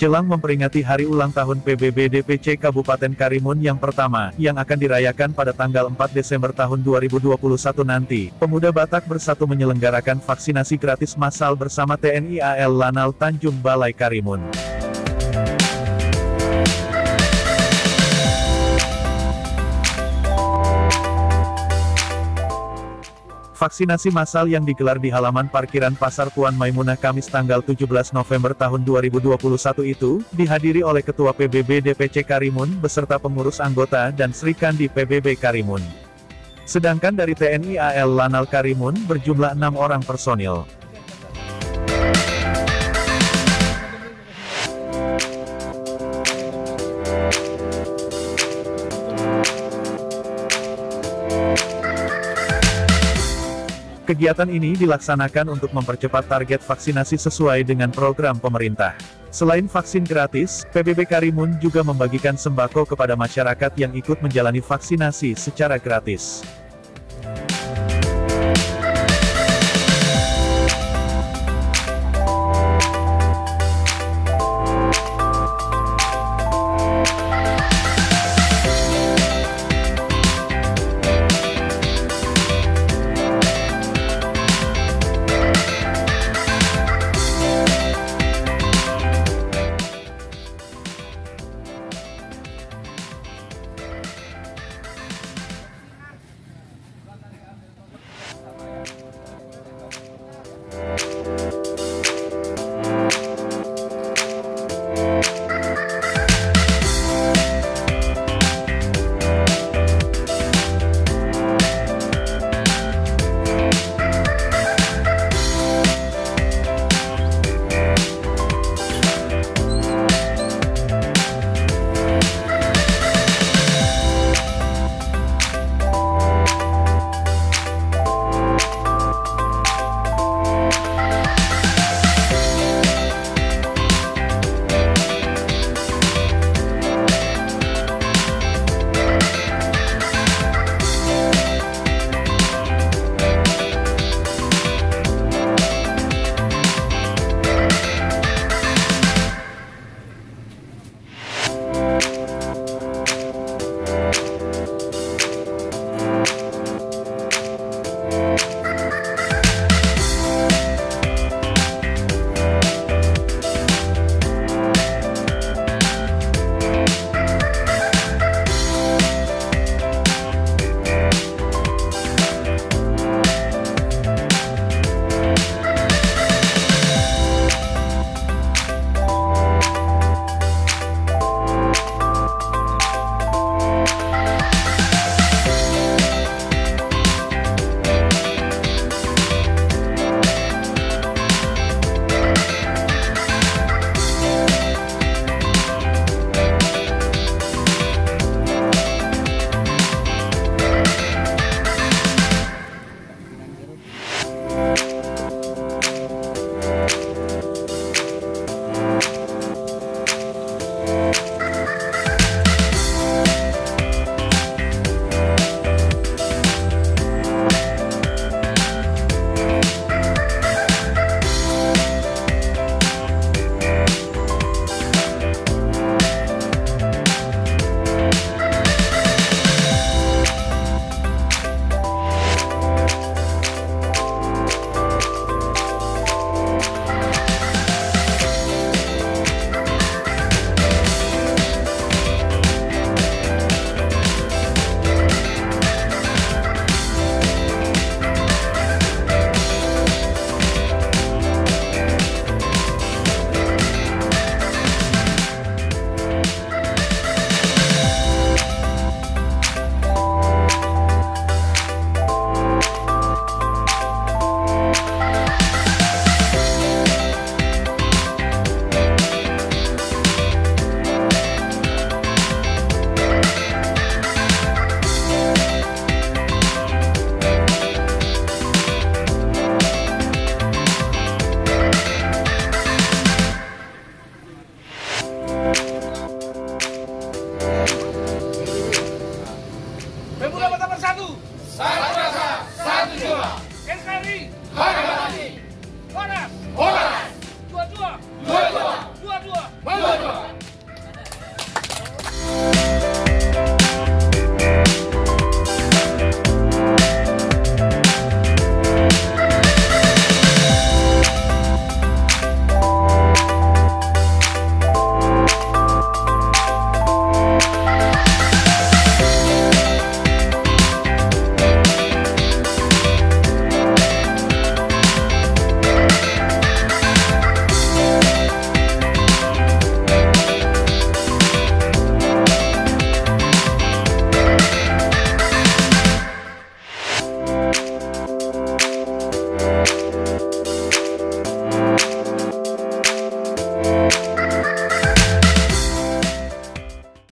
Jelang memperingati hari ulang tahun PBB DPC Kabupaten Karimun yang pertama, yang akan dirayakan pada tanggal 4 Desember tahun 2021 nanti, Pemuda Batak Bersatu menyelenggarakan vaksinasi gratis massal bersama TNI AL Lanal Tanjung Balai Karimun. Vaksinasi massal yang digelar di halaman parkiran Pasar Puan Maimunah Kamis tanggal 17 November tahun 2021 itu, dihadiri oleh Ketua PBB DPC Karimun beserta pengurus anggota dan Srikandi PBB Karimun. Sedangkan dari TNI AL Lanal Karimun berjumlah 6 orang personil. Kegiatan ini dilaksanakan untuk mempercepat target vaksinasi sesuai dengan program pemerintah. Selain vaksin gratis, PBB Karimun juga membagikan sembako kepada masyarakat yang ikut menjalani vaksinasi secara gratis.